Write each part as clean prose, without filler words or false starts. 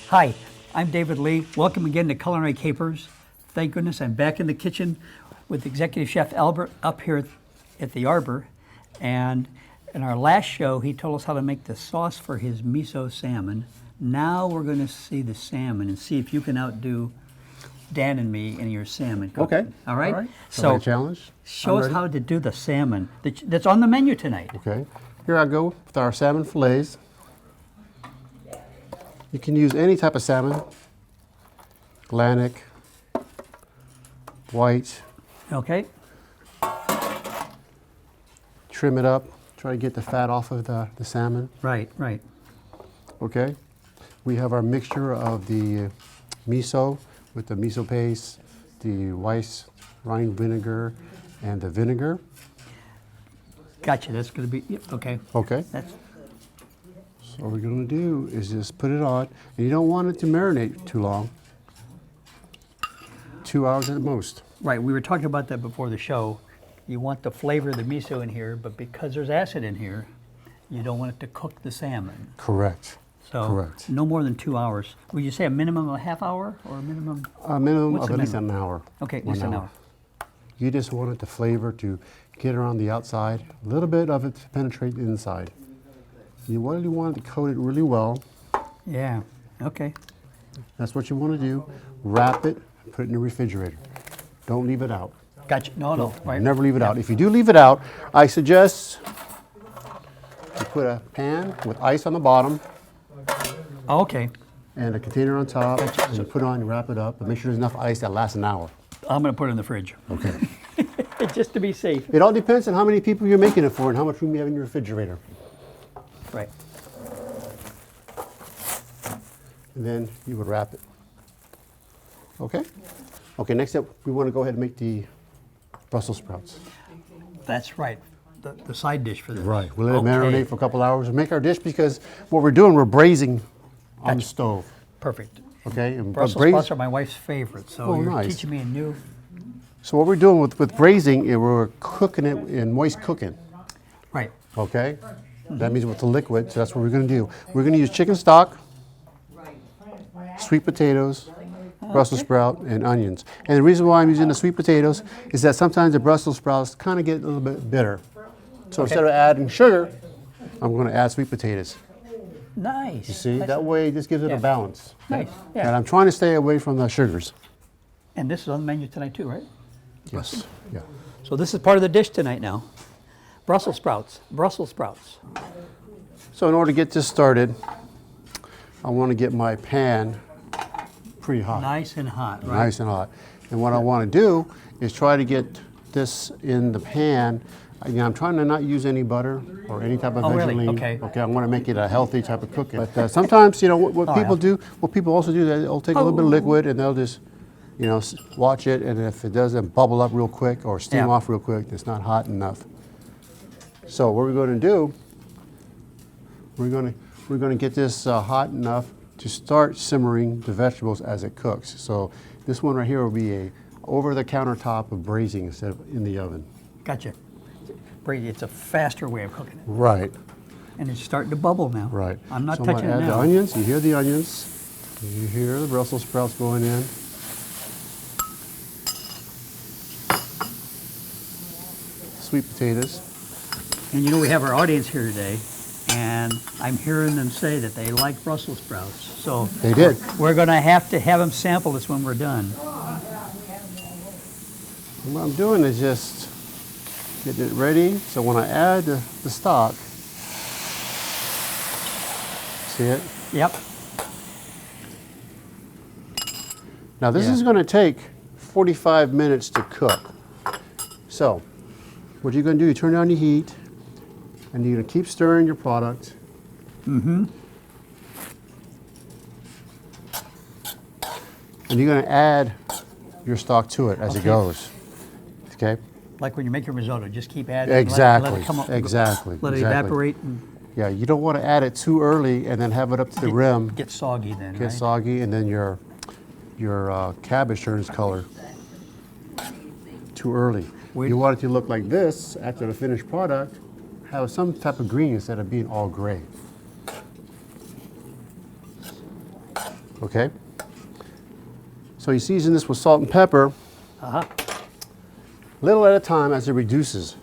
Hi, I'm David Lee. Welcome again to Culinary Capers. Thank goodness I'm back in the kitchen with Executive Chef Albert up here at the Arbor. And in our last show, he told us how to make the sauce for his miso salmon. Now we're going to see the salmon and see if you can outdo Dan and me in your salmon cooking. Okay. All right? All right. So challenge. show us how to do the salmon that's on the menu tonight. Okay. Here I go with our salmon fillets. You can use any type of salmon, Atlantic, white. Okay. Trim it up, try to get the fat off of the salmon. Right, right. Okay. We have our mixture of the miso with the miso paste, the white wine vinegar, and the vinegar. Gotcha. That's going to be, yep, okay. Okay. That's, So what we're going to do is just put it on, and you don't want it to marinate too long. 2 hours at most. right, we were talking about that before the show. You want the flavor of the miso in here, but because there's acid in here, you don't want it to cook the salmon. Correct. So Correct. no more than 2 hours. Would you say a minimum of a half hour or a minimum? A minimum What's of the at least minimum? an hour. Okay, at 1 least an hour. You just wanted the flavor to get around the outside, a little bit of it to penetrate the inside. You really want to coat it really well. Yeah, okay. That's what you want to do. Wrap it, put it in the refrigerator. Don't leave it out. Gotcha. No, right. Never leave it out. If you do leave it out, I suggest you put a pan with ice on the bottom Oh, okay. and a container on top, and you put it on, you wrap it up, but make sure there's enough ice that lasts an hour. I'm going to put it in the fridge. Okay. Just to be safe. It all depends on how many people you're making it for and how much room you have in your refrigerator. Right. And then you would wrap it. Okay? Okay, next up, we want to go ahead and make the Brussels sprouts. That's right. The side dish for this. Right. We'll let it Okay. marinate for a couple hours and make our dish because what we're doing, we're braising on the stove. Perfect. Okay? And Brussels sprouts are my wife's favorite, so Oh, you're nice. teaching me a new. So what we're doing with braising is we're cooking it in moist cooking. Right. Okay? That means with the liquid, so that's what we're going to do. We're going to use chicken stock, sweet potatoes, Brussels sprout, and onions. And the reason why I'm using the sweet potatoes is that sometimes the Brussels sprouts kind of get a little bit bitter. So instead of adding sugar, I'm going to add sweet potatoes. Nice. You see, that way this gives it Yeah. a balance. Nice. And Yeah. I'm trying to stay away from the sugars. And this is on the menu tonight too, right? Yes. Yeah. So this is part of the dish tonight now. Brussels sprouts. Brussels sprouts. So in order to get this started, I want to get my pan pretty hot. Nice and hot, right? Nice and hot. And what I want to do is try to get this in the pan. Again, I'm trying to not use any butter or any type of Oh, really? vegetaline. Okay. Okay, I want to make it a healthy type of cooking. But sometimes, what Oh, people yeah. do, what people also do, they'll take a little bit of liquid and they'll just, watch it. And if it doesn't bubble up real quick or steam Yeah. off real quick, it's not hot enough. So what we're going to do, we're going to get this hot enough to start simmering the vegetables as it cooks. So this one right here will be a over the countertop of braising instead of in the oven. Gotcha. Brady, it's a faster way of cooking it. Right, And it's starting to bubble now. right. I'm not so touching I'm it gonna add now. the onions. You hear the onions. You hear the Brussels sprouts going in. Sweet potatoes. And we have our audience here today, and I'm hearing them say that they like Brussels sprouts. So They did. we're going to have them sample this when we're done. And what I'm doing is just getting it ready. So when I add the stock, see it? Yep. Now this Yeah. is going to take 45 minutes to cook. So what you're going to do, you turn down your heat, and you're going to keep stirring your product. Mm-hmm. And you're going to add your stock to it as it Okay. goes. Okay? Like when you make your risotto, just keep adding. Exactly. Let it come up. Exactly. Let it exactly. evaporate and Yeah, you don't want to add it too early and then have it up to the rim, get soggy then, get right? soggy, and then your cabbage turns color too early. Wait. You want it to look like this after the finished product. have some type of green instead of being all gray. Okay? So you season this with salt and pepper, Uh-huh. little at a time as it reduces.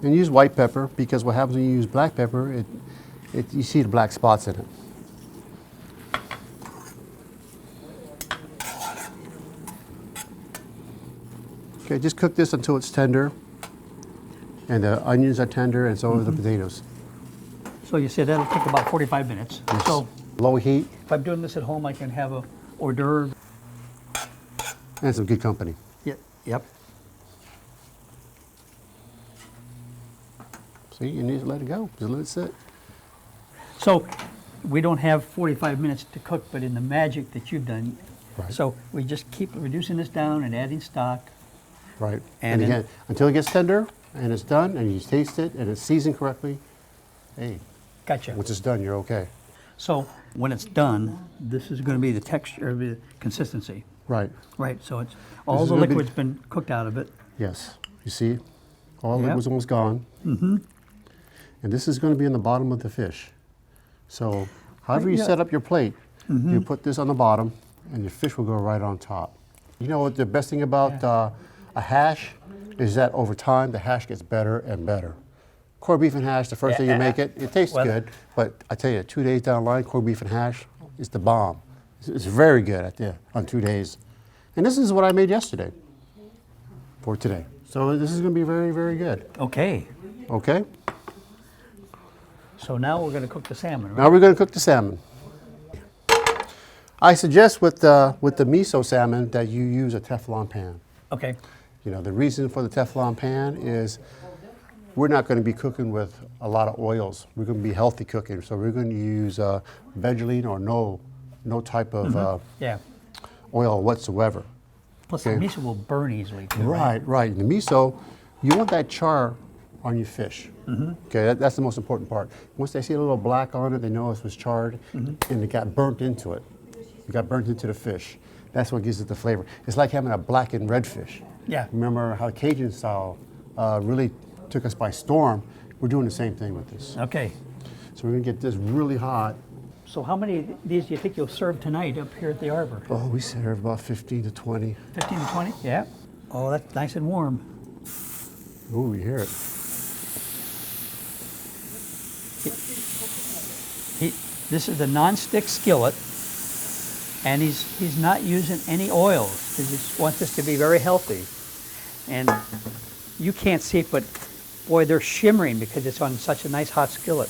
And use white pepper, because what happens when you use black pepper, you see the black spots in it. Okay, just cook this until it's tender, and the onions are tender, and so are the potatoes. So you said that'll take about 45 minutes. Yes. So Low heat if I'm doing this at home, I can have a hors d'oeuvre. and some good company. Yep. See, you need to let it go. Just let it sit. So we don't have 45 minutes to cook, but in the magic that you've done, Right. so we just keep reducing this down and adding stock. Right. And And then- again, until it gets tender and it's done and you taste it and it's seasoned correctly, hey, Gotcha. once it's done, you're okay. So when it's done, this is going to be the texture, the consistency, Right. right? So it's all is the gonna be- liquid's been cooked out of it. Yes. You see, all of Yep. it was almost gone. Mm-hmm. And this is going to be in the bottom of the fish. So however you Yeah. set up your plate, you put this on the bottom and your fish will go right on top. You know what the best thing about a hash is that over time the hash gets better and better. Corned beef and hash, the first day you make it, it tastes Well- good, but I tell you, 2 days down the line, corned beef and hash is the bomb. It's very good on 2 days. And this is what I made yesterday for today. So this is going to be very, very good. Okay. Okay? So now we're going to cook the salmon, right? Now we're going to cook the salmon. I suggest with the miso salmon that you use a Teflon pan. Okay. You know, the reason for the Teflon pan is we're not going to be cooking with a lot of oils. We're going to be healthy cooking. So we're going to use vegeline or no type of Yeah. oil whatsoever. Plus Okay. the miso will burn easily too. Right. The miso, you want that char on your fish. Okay, that's the most important part. Once they see a little black on it, they know it was charred and it got burnt into it. It got burnt into the fish. That's what gives it the flavor. It's like having a black and red fish. Yeah. Remember how Cajun style really took us by storm? We're doing the same thing with this. Okay. So we're gonna get this really hot. So how many of these do you think you'll serve tonight up here at the Arbor? Oh, we serve about 15 to 20. 15 to 20? Yeah. Oh, that's nice and warm. Ooh, you hear it. This is a non-stick skillet, and he's not using any oils. He just wants this to be very healthy. And you can't see it, but boy, they're shimmering because it's on such a nice hot skillet.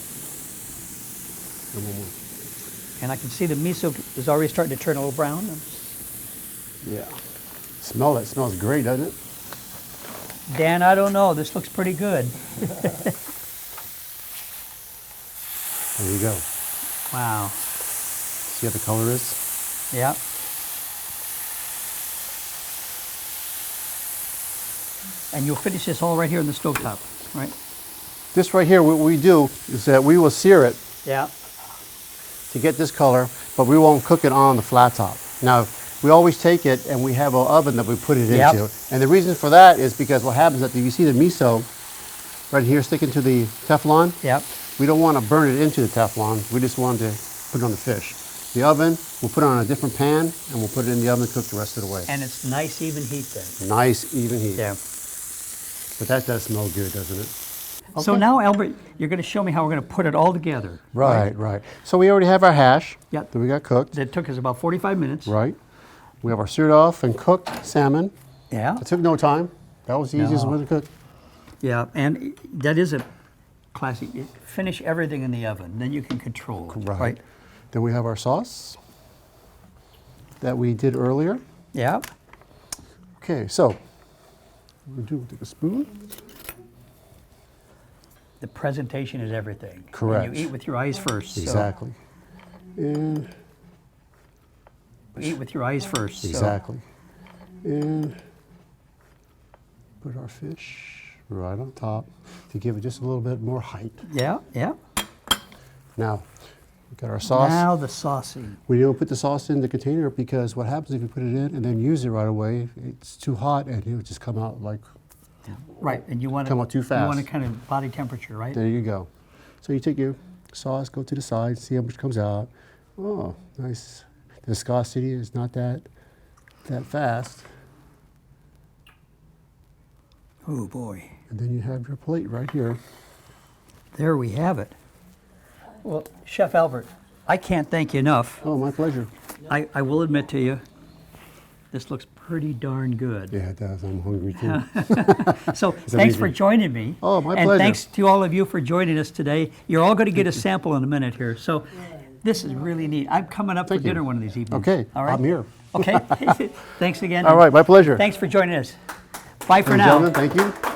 And I can see the miso is already starting to turn a little brown. Yeah. Smell it. Smells great, doesn't it? Dan, I don't know. This looks pretty good. There you go. Wow. See how the color is? Yeah. And you'll finish this all right here on the stovetop, right? This right here, what we do is that we will sear it Yeah. to get this color, but we won't cook it on the flat top. Now, we always take it and we have an oven that we put it Yep. into. And the reason for that is because what happens is that if you see the miso right here sticking to the Teflon, Yep. we don't want to burn it into the Teflon. We just want to put it on the fish. The oven, we'll put it on a different pan and we'll put it in the oven to cook the rest of the way. And it's nice even heat then. Nice, even heat. Yeah. But that does smell good, doesn't it? So now, Albert, you're going to show me how we're going to put it all together. Right. So we already have our hash Yep. that we got cooked. That took us about 45 minutes. Right. We have our seared off and cooked salmon. Yeah. It took no time. That was the easiest No. one to cook. Yeah, and that is a classic. You finish everything in the oven, then you can control it, right? Then we have our sauce that we did earlier. Yeah. Okay, so we'll take a spoon. The presentation is everything. Correct. And you eat with your eyes first. Exactly. And So eat with your eyes first. so- exactly. And put our fish right on top to give it just a little bit more height. Yeah, yeah. Now, we got our sauce. Now the saucing. We don't put the sauce in the container because what happens if you put it in and then use it right away, it's too hot and it would just come out like Right, and you want come out too You want fast. to kind of body temperature, right? There you go. So you take your sauce, go to the side, see how much comes out. Oh, nice. The viscosity is not that fast. Oh boy, And then you have your plate right here. there we have it. Well, Chef Albert, I can't thank you enough. Oh, my pleasure. I will admit to you, this looks pretty darn good. Yeah, it does. I'm hungry too. So thanks for amazing. joining me. Oh, my and pleasure. thanks to all of you for joining us today. You're all going to get a sample in a minute here. So this is really neat. I'm coming up Thank for you. dinner one of these evenings. Okay, All right? I'm here. Okay. Thanks again. All right, my pleasure. Thanks for joining us. Bye for Ladies and now. gentlemen, thank you.